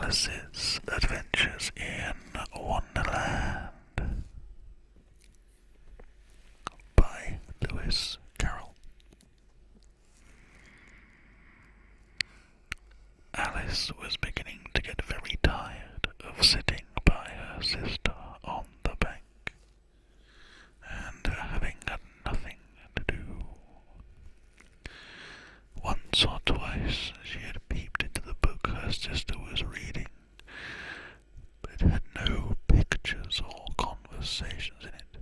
Alice's Adventures in Wonderland by Lewis Carroll. Alice was beginning to get very tired of sitting by her sister on the bank and having had nothing to do. Once or twice she had peeped into the book her sister was reading, but it had no pictures or conversations in it.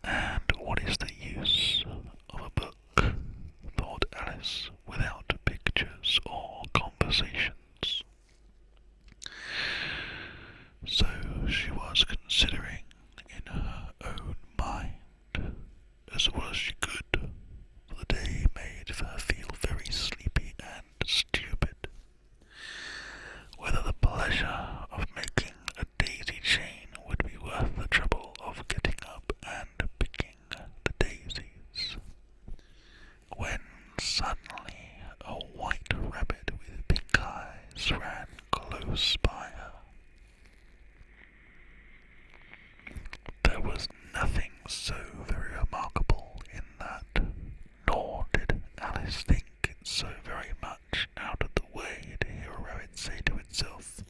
And what is the use of a book, thought Alice, without pictures or conversations? So she was considering in her own mind, as well as she could, for the day made her feel very sleepy and stupid, whether the pleasure of making a daisy chain would be worth the trouble of getting up and picking the daisies, when suddenly a white rabbit with pink eyes ran close by her. There was nothing so very remarkable in that, nor did Alice think it so very much out of the way to hear a rabbit say to itself,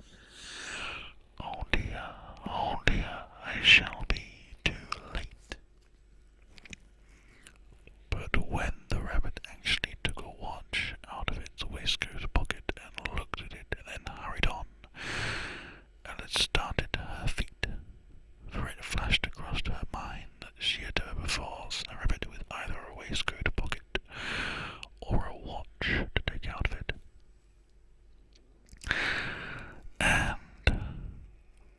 oh dear, I shall be too late." But when the rabbit actually took a watch out of its waistcoat pocket and looked at it and then hurried on, Alice started to her feet, for it flashed across her mind that she had never before seen a rabbit with either a waistcoat pocket or a watch to take out of it. And,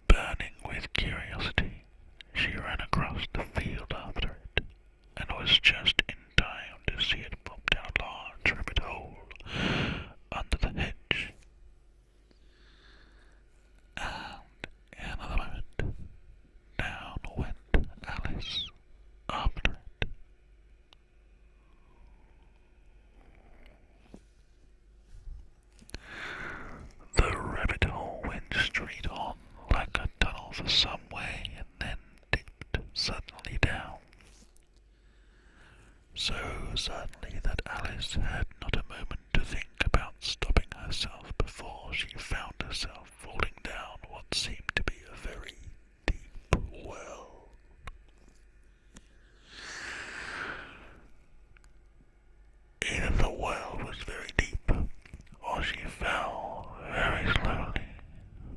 burning with curiosity, she ran across the field after it, and was just in time to see it pop down a large rabbit hole under the hedge. And in another moment, down went Alice after it. The rabbit hole went straight on like a tunnel for some way and then dipped suddenly down. So suddenly that Alice had not a moment to think about stopping herself before she found herself falling down what seemed to be a very deep well. Either the well was very deep, or she fell very slowly,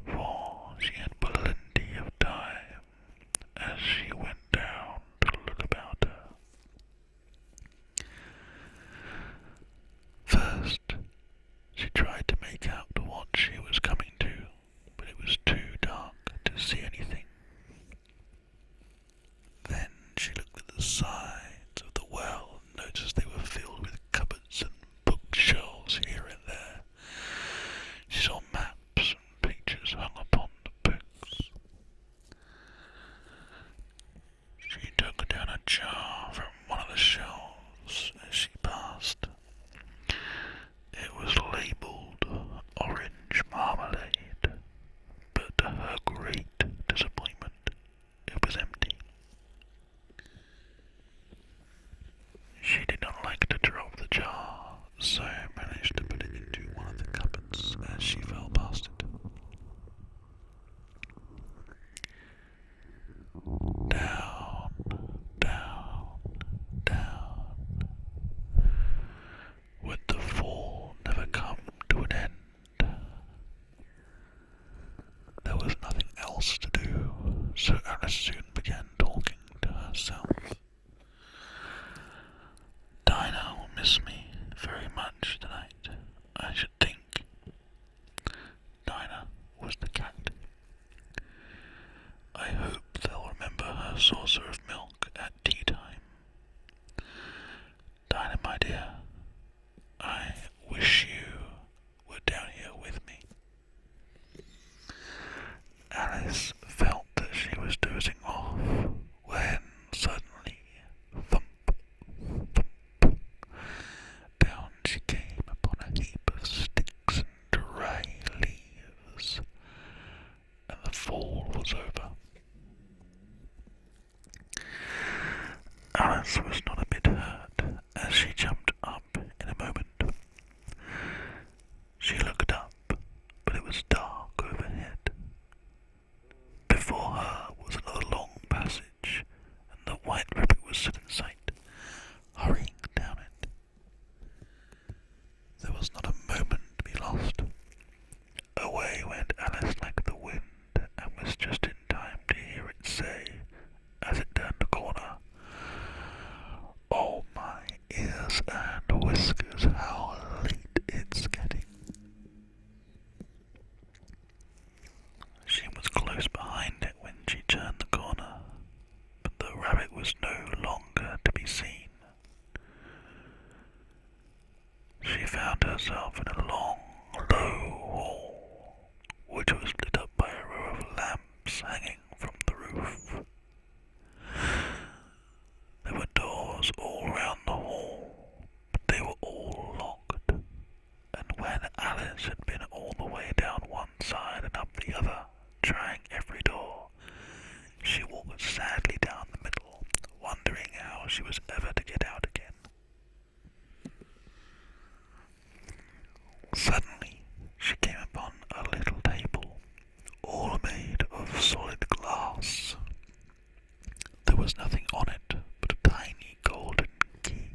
for she had plenty of time as she went down to look about her. First, she tried to make out what she was coming to, but it was too dark to see anything. Then she looked at the sides of the well and noticed they were filled with cupboards and bookshelves here and there. She saw maps and pictures hung upon the books. She took down a jar from one of the shelves as she passed. It was labelled orange marmalade, but to her great disappointment, it was empty. She did not like to drop the jar, so managed to put it into one of the cupboards as she fell past it. Down, down, down. Would the fall never come to an end? There was nothing else to do, so Alice soon began talking to herself. Dinah will miss me very much tonight, I should think. Dinah was the cat. I hope they'll remember her saucer of milk at tea time. Dinah, my dear, I wish you were down here with me. Alice felt that she was dozing off when suddenly, thump, thump, down she came upon a heap of sticks and dry herself in a long, low hall, which was lit up by a row of lamps hanging from the roof. There were doors all round the hall, but they were all locked, and when Alice had been all the way down one side and up the other, trying every door, she walked sadly down the middle, wondering how she was ever to get out again. Suddenly, she came upon a little table, all made of solid glass. There was nothing on it but a tiny golden key,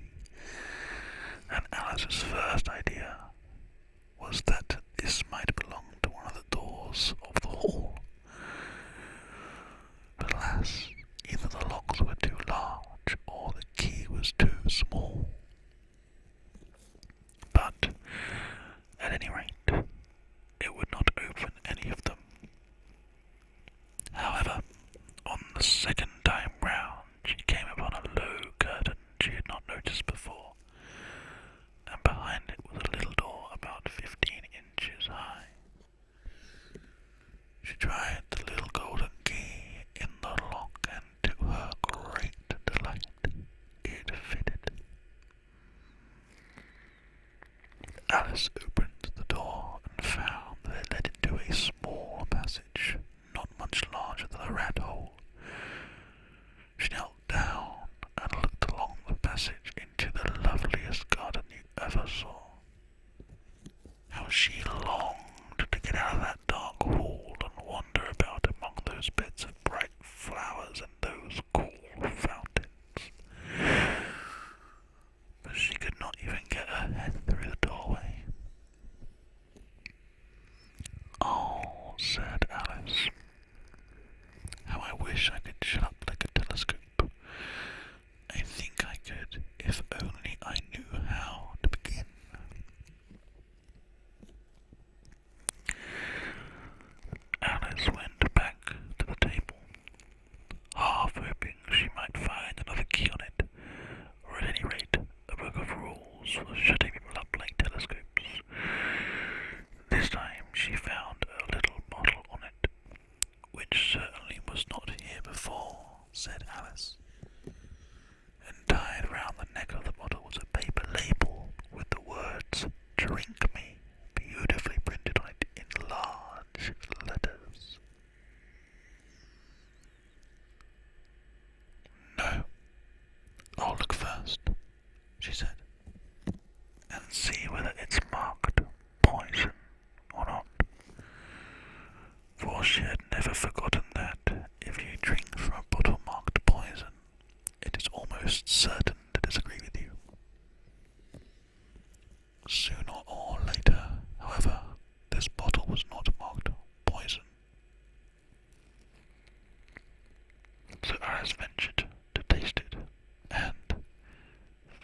and Alice's first idea was that this might belong to one of the doors of the hall. But alas, either the locks were too large or the key was too small. But, at any rate, it would not open any of them. However, on the second time round, she came upon a low curtain she had not noticed before, and behind it was a little door about 15 inches high. She tried the little golden key in the lock, and to her great delight, it fitted. Alice opened the door and found that it led into a small passage, not much larger than a rat hole. She knelt down and looked along the passage into the loveliest garden you ever saw. How she longed to get out of that dark hall and wander about among those beds of bright flowers and those cool fountains. But she could not even get her head through the doorway. "Oh," said Alice, "how I wish I could shut up like a telescope. I think I could, if only I knew how to begin." Alice went back to the table, half hoping she might find another key on it, or at any rate a book of rules for shutting people up like telescopes. This time she found a little bottle on it, which certainly was not here before, said Alice. And tied round the neck of the bottle was a paper label with the words "Drink Me" beautifully printed on it in large letters. "No, I'll look first," she said, "and see whether it's marked poison or not." For she had never forgotten that if you drink from a bottle marked poison, it is almost certain to disagree with you. Sooner or later, however, this bottle was not marked poison. So Alice ventured to taste it, and,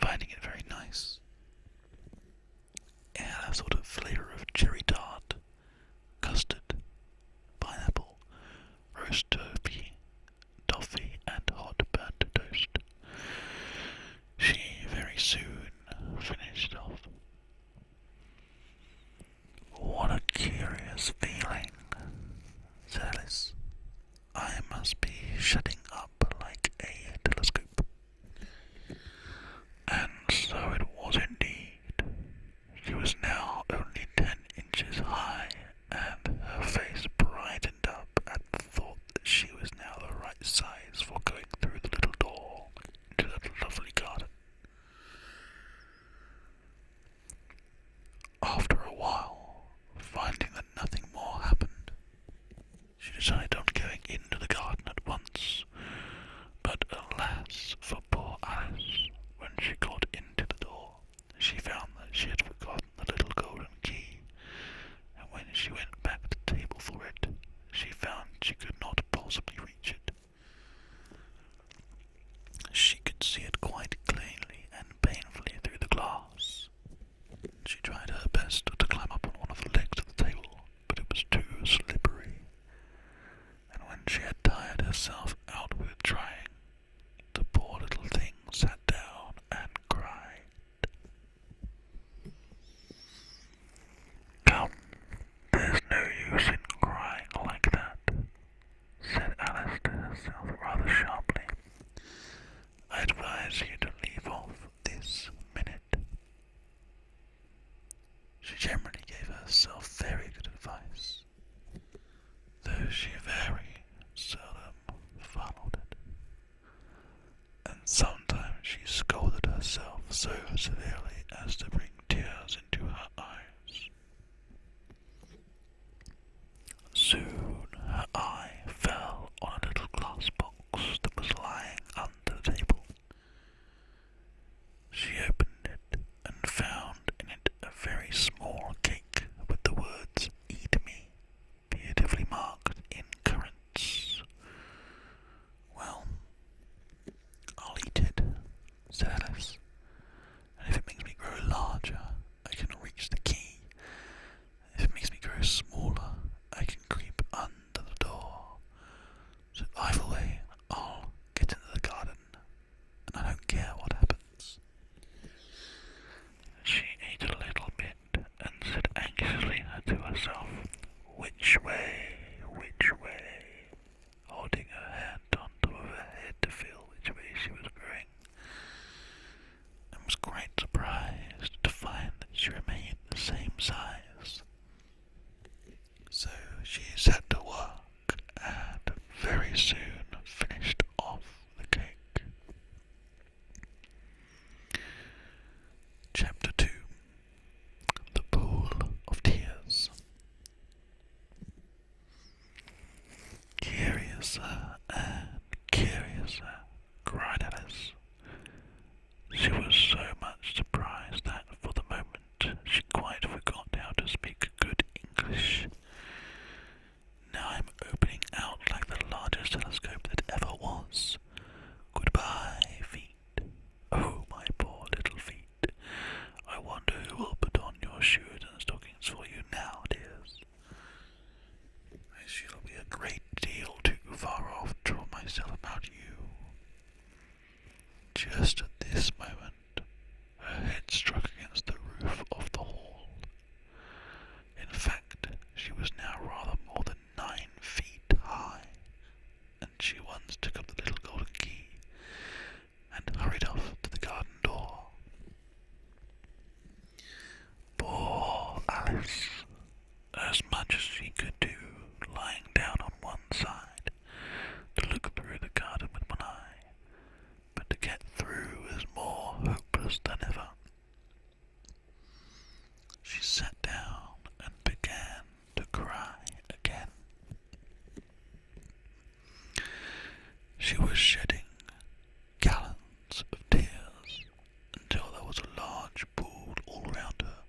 finding it very generally gave herself very good advice, though she very seldom followed it, and sometimes she scolded herself so severely as to bring tears into her eyes. Soon her eye fell on a little glass box that was lying under the table. She opened it and found in it a very small cake with the words "Eat me" beautifully marked in currants. "Well, I'll eat it," said Alice, "and if it makes me grow larger, I can reach the key. If it makes me grow smaller, I can creep under the door. So either way, I'll get into the garden, and I don't care what happens." She ate a little bit and said anxiously to herself, "Which way, holding her hand on top of her head to feel which way she was growing, and was quite surprised to find that she remained the same size. So she set to work and very soon finished off the cake. Chapter 2. The Pool of Tears. "Curiouser and curiouser," cried Alice. She was so much surprised that, for the moment, she quite forgot how to speak good English. "Now I'm opening out like the largest telescope that ever was. Goodbye, feet. Oh, my poor little feet. I wonder who will put on your shoes and stockings for you now, dears. I shall be a great deal too far off to trouble myself about you." Just at this moment, her head struck against the roof of the hall. In fact, she was now rather more than 9 feet high, and she once took up the little golden key and hurried off to the garden door. Poor Alice, as much as she could do, lying down on one side to look through the garden with one eye, but to get through is more hopeless than ever. She sat down and began to cry again. She was shedding gallons of tears until there was a large pool all round her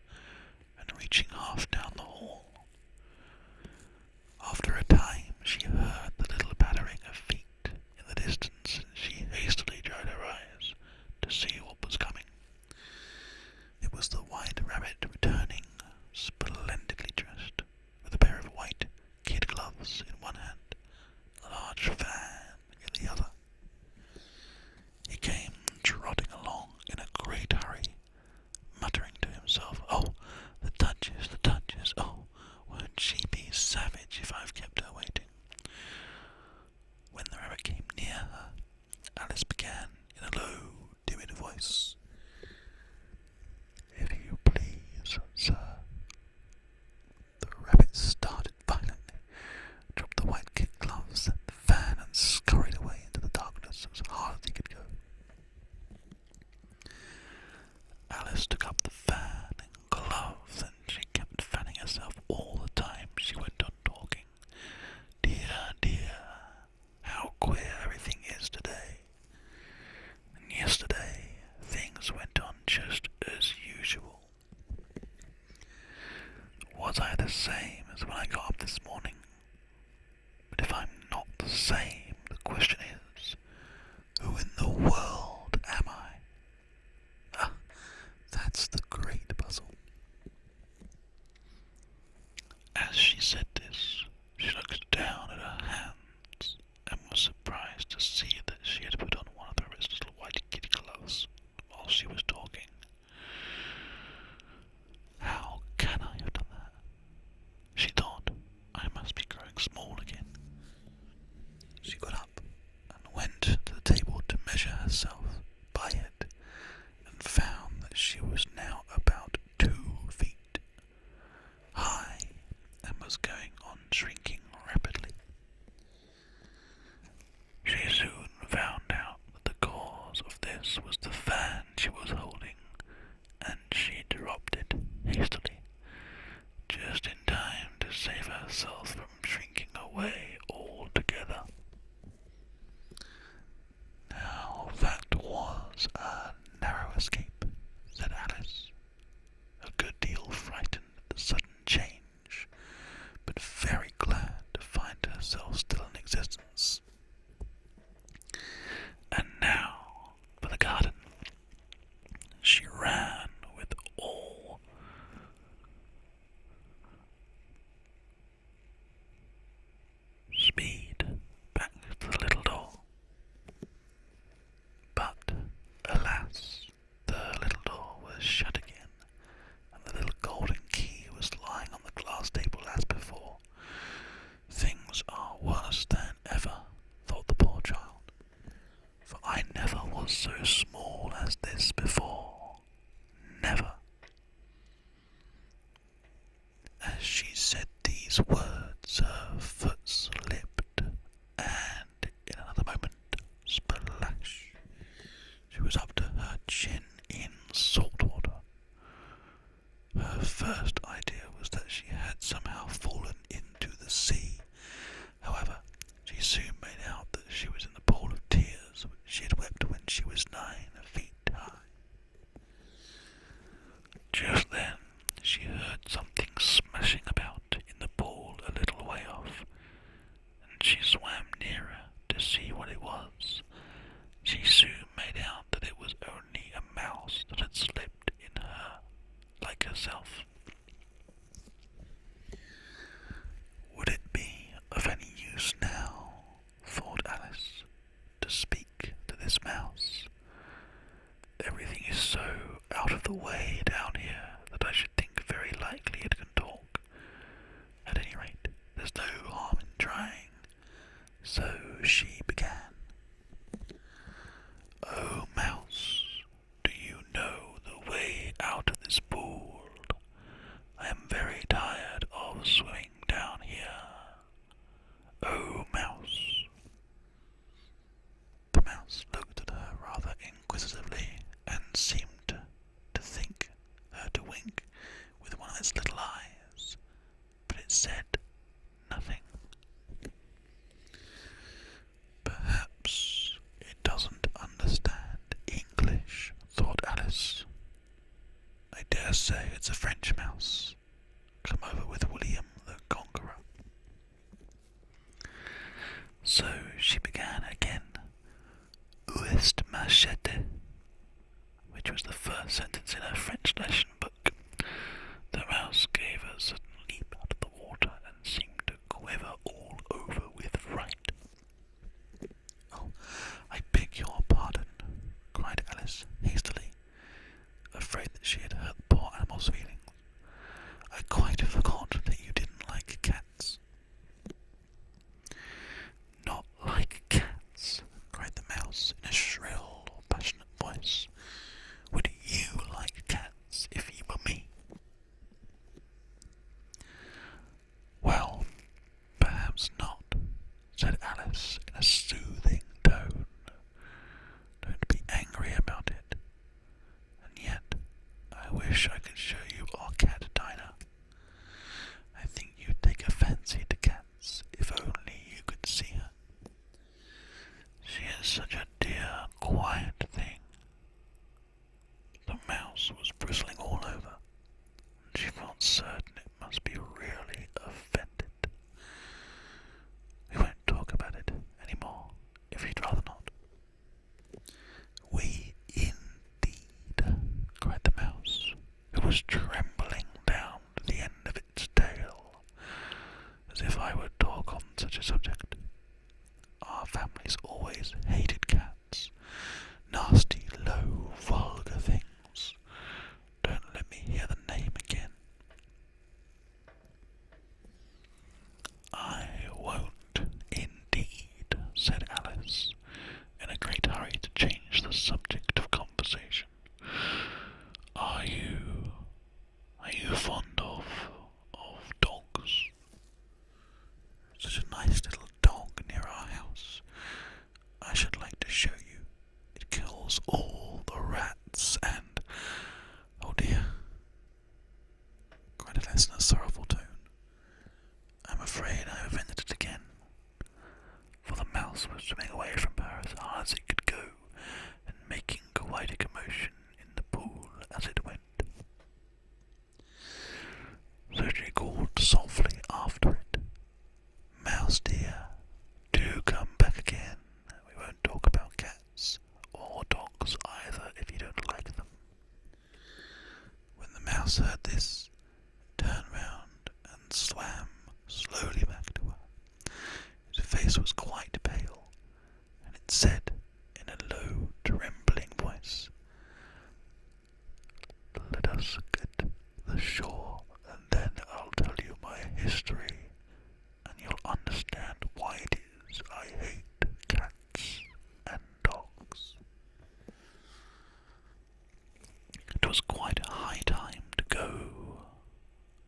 and reaching half down the hall. After a time she heard the little pattering of feet in the distance, and she hastily dried her eyes to see what was coming. It was the White Rabbit returning, splendidly dressed, with a pair of white kid gloves in one hand, a large fan in the other. He came trotting along in a great hurry, muttering to himself, "Oh, the Duchess, oh, won't she be savage if I've kept her waiting?" When the rabbit came near her, Alice began in a low, timid voice, "If you please, sir." The rabbit started violently, dropped the white kid gloves and the fan, and scurried away into the darkness as hard as he could go. Alice took up the fan and gloves, and she kept fanning herself all the time she went on talking. Dear, how queer everything is today. And yesterday things went on just as usual. these words, her foot slipped, and in another moment, splash, she was up to her chin in salt water. Her first idea was that she had somehow fallen into the sea. However, she soon made out that she was in the pool of tears which she had wept when she was 9 feet high. Just then, she heard something smashing about in the pool a little way off, and she swam nearer to see what it was. She soon made out that it was only a mouse that had slipped in her, like herself. Would it be of any use now, thought Alice, to speak to this mouse? Everything is so out of the way down here that I should think very likely it can talk. At any rate, there's no harm in trying. So she began. "Oh, mouse, do you know the way out of this pool? I am very tired of swimming down here. Oh, mouse." The mouse looked at her rather inquisitively and seemed to think her to wink with one of its little eyes, but it said nothing. "Perhaps it doesn't understand English," thought Alice. "I dare say it's a French mouse, come over with William the Conqueror." So she began again. "Où est ma chatte?" which was the first sentence in her French lesson book. The mouse gave a sudden leap out of the water and seemed to quiver all over with fright. "Oh, I beg your pardon," cried Alice hastily, afraid that she had hurt the poor animal's feelings. "I quite forgot that you didn't like cats." "Not like cats," cried the mouse in a shrill, passionate voice. "Would you like cats if you were me?" "Well, perhaps not," said Alice in a soothing tone. "Don't be angry about it. And yet, I wish I could show you our cat Dinah. I think you'd take a fancy to cats if only you could see her. She is such a dear, quiet thing." The mouse was bristling all over, and she felt certain it must be really offended. "We won't talk about it any more, if you'd rather not." "We indeed," cried the mouse, who was trembling down to the end of its tail. "As if I would talk on such a subject. Our families always hated cats. Nasty, low, vulgar things. Don't let me hear the name again." "I won't indeed," said Alice, in a great hurry to change the subject of conversation. Are you fond of dogs? Such a nice little dog near our house. I should like to show you. It kills all the rats and... Oh dear," cried Alice in a sorrowful tone. "I'm afraid I have offended it again." For the mouse was swimming away from her as hard as it could go, and making quite a commotion in the pool as it went. So she called softly after it, "Mouse dear, do come back again. We won't talk about cats, or dogs either, if you don't like them." When the mouse heard this, it turned round and swam slowly back to her. Its face was quite pale, and it said in a low, trembling voice, "Let us get to the shore, and then I'll tell you my history, and you'll understand why it is I hate cats and dogs." It was quite a high time to go,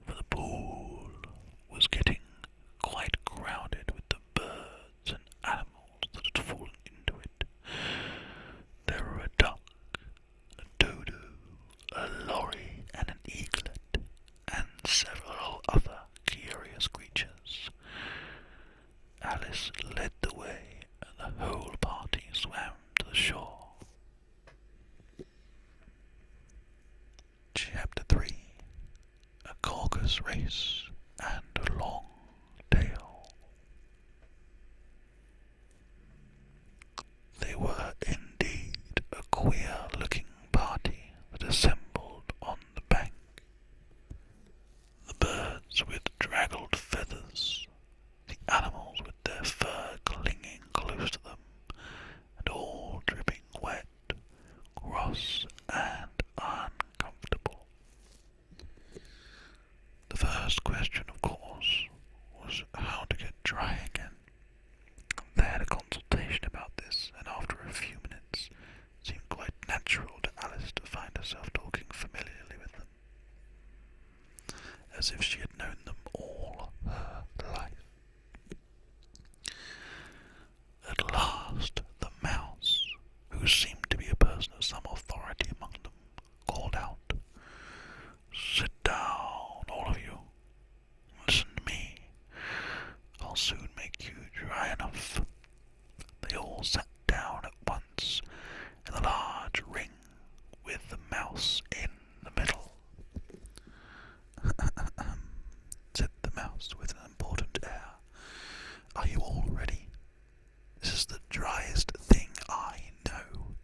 for the pool was getting caucus race and long tail. They were indeed a queer-looking party that assembled on the bank. The birds with draggled feathers, the animals with their fur clinging close to them, and all dripping wet, gross and uncomfortable. The first question, of course, was how to get dry again. They had a consultation about this, and after a few minutes, it seemed quite natural to Alice to find herself talking familiarly with them, as if she had known them all her life. At last, the mouse, who seemed to be a person of some authority among them, called out, "Sit down, all of you. Listen to me. I'll soon make you dry enough." They all sat down at once in a large ring with the mouse in the middle. said the mouse with an important air. "Are you all ready? This is the driest thing I know.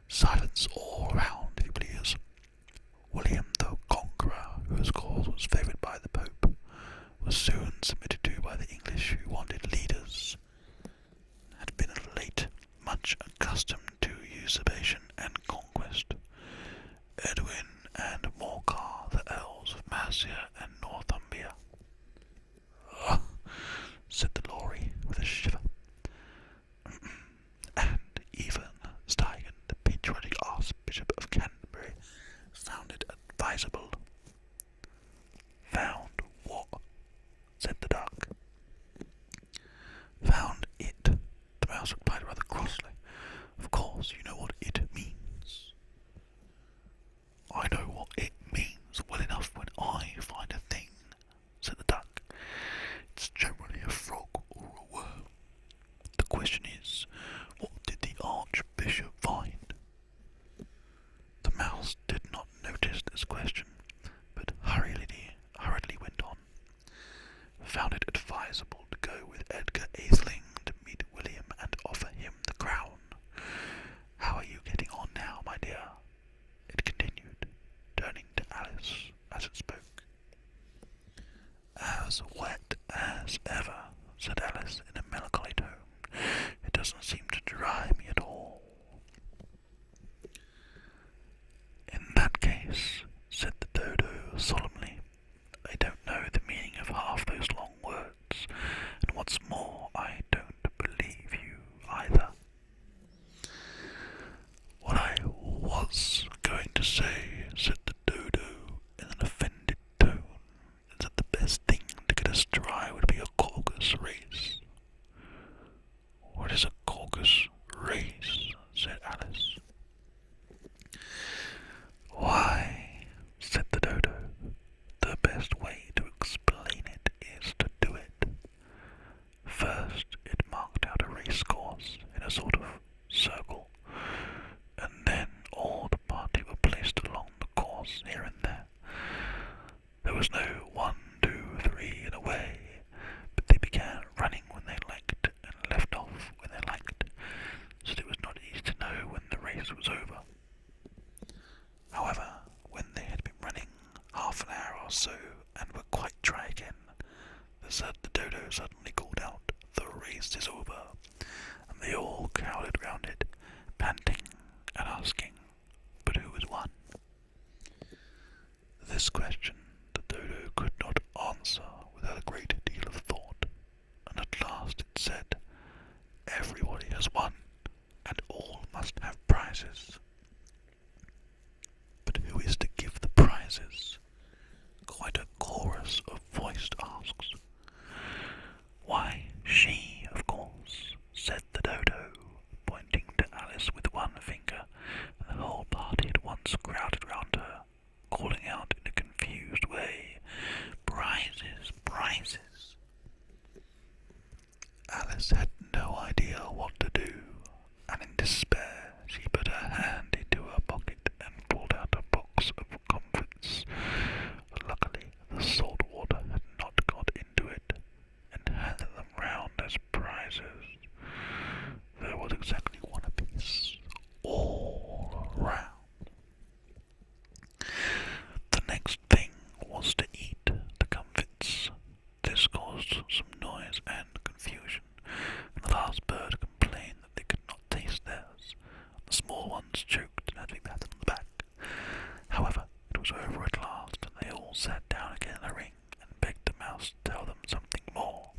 Silence all round, if you please." William the Conqueror, whose cause was favoured by the Pope, was soon submitted to by the English, who wanted leaders, had been of late much accustomed to usurpation and conquest. Edwin and Morcar, the Earls of Mercia and Northumbria. "Ah," said the Lory with a shiver. And even Steigen, the patriotic Archbishop of Canterbury, found it advisable. "Found what?" said the duck. "Found it," the mouse replied rather crossly. "Of course you know what it means." "I know what it means well enough when I find a thing," said the duck. "It's generally a frog or a worm. The question is, what did the Archbishop find?" The mouse did not notice this question, but hurriedly went on. "Found it advisable to go with Edgar Atheling to meet William and offer him the crown. How are you getting on now, my dear?" it continued, turning to Alice as it spoke. "As wet as ever," said Alice in a melancholy tone. "It doesn't seem to dry me at all." "In that case," said the Dodo solemnly, "I don't know the meaning of half those long words, and what's more, I don't believe you either." "What I was going to say," said the Dodo in an offended tone, "is that the best thing to get us dry would be a caucus race." "What is a caucus race?" said Alice. "Why," said the Dodo, "the best way to explain it is to do it. First, it marked out a race course in a sort of circle, and then all the party were placed along the course here and there. There was no 1, 2, 3 and away, but they began running when they liked and left off when they liked, so that it was not easy to know when the race was over. However, when they had been running half an hour or so and were quite dry again, the Dodo suddenly called out, 'The race is over,' and they all crowded round it, panting and asking, 'But who has won?' This question the Dodo could not answer without a great deal of thought, and at last it said, 'Everybody has won, and all must have prizes.' 'But who is to give the prizes?' quite a chorus of voiced asks. 'Why, she, of course,' said the Dodo, pointing to Alice with one finger, and the whole party at once crowded round her, calling out in a confused all sat down again in a ring and begged the mouse to tell them something more.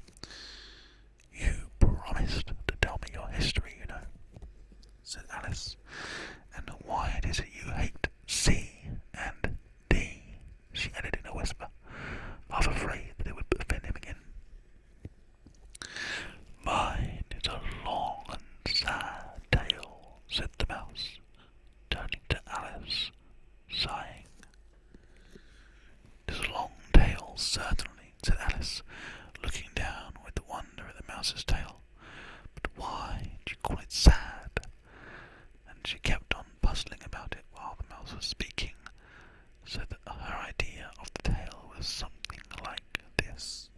"You promised to tell me your history, you know," said Alice. "And why is it you hate C and D?" she added in a whisper, half afraid that it would offend him again. "Mine is a long and sad tale," said the mouse, turning to Alice, sighing. "'Tis a long tale, certainly," said Alice, looking down with wonder at the mouse's tail. "But why do you call it sad?" And she kept on puzzling about it while the mouse was speaking, so that her idea of the tale was something like this.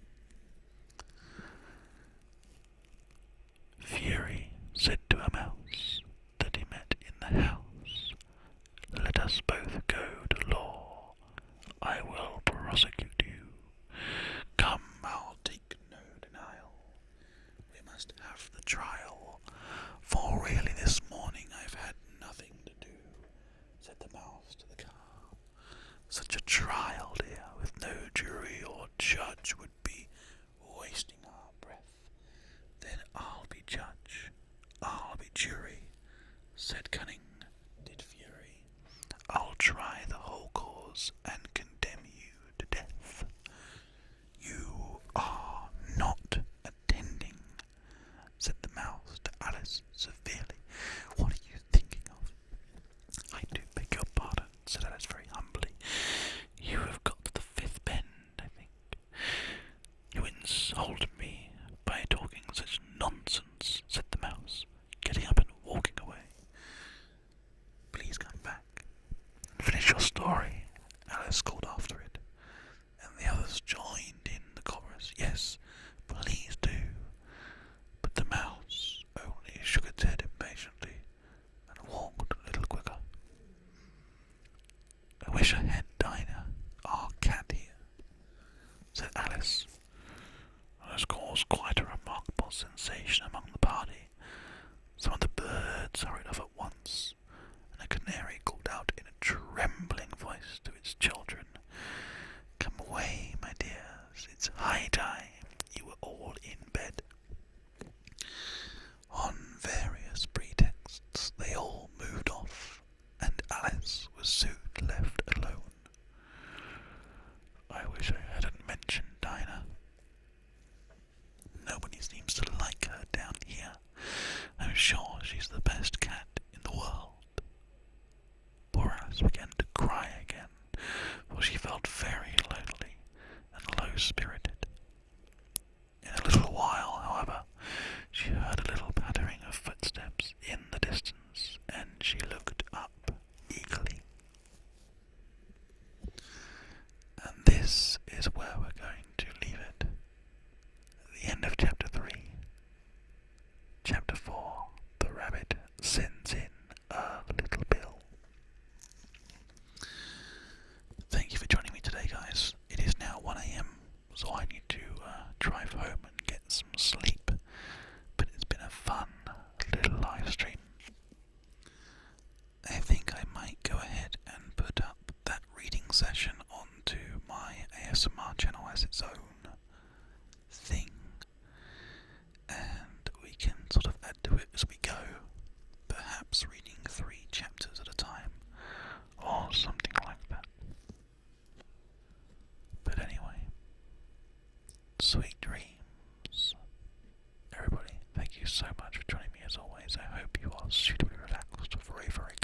Fury said to a mouse that he met in the house, "Let us both go to law. I will prosecute you. Come, I'll take no denial. We must have the trial, for really this morning I've had nothing to do," said the mouse to the cow. "Such a trial, dear, with no jury or judge would be wasting our breath." "Then I'll be judge, I'll be jury," said cunning did Fury. "I'll try the whole cause and condemn you to death." "You are not attending," said the mouse to Alice severely. "What are you thinking of?" "I do beg your pardon," said Alice very humbly. "You have got to the fifth bend, I think. You insult me by talking such nonsense," said the mouse, getting up and walking away. "Please come back and finish your story," Alice called after it, and the others joined in the chorus. "Yes, please do." But the mouse only shook its head impatiently and walked a little quicker. "I wish I had Dinah, our cat, here," said Alice. This caused quite a remarkable sensation among the party. Some of the birds hurried off at once, and a canary called out in a trembling voice to its children, "Come away, my dears, it's high time you were all in bed." On various pretexts they all moved off, and Alice was soon left alone. "I wish I hadn't mentioned Dinah. Nobody seems to like her down here. I'm sure she's the best cat in the world." Poor Alice began to cry again, for she felt very lonely and low-spirited. In a little while, however, she heard a little pattering of footsteps in the distance, and she looked up eagerly. And this is where we're going to leave it. The end of Chapter 3. Chapter 4. The Rabbit Sends in a Little Bill. Thank you for joining me today, guys. It is now 1 a.m, so I need to drive home and get some sleep. But it's been a fun little live stream. I think I might go ahead and put up that reading session onto my ASMR channel as its own thing, and we can sort of add to it as we go, perhaps reading 3 chapters at a time or something like that. But anyway, sweet dreams, everybody. Thank you so much for joining me as always. I hope you are suitably relaxed for a very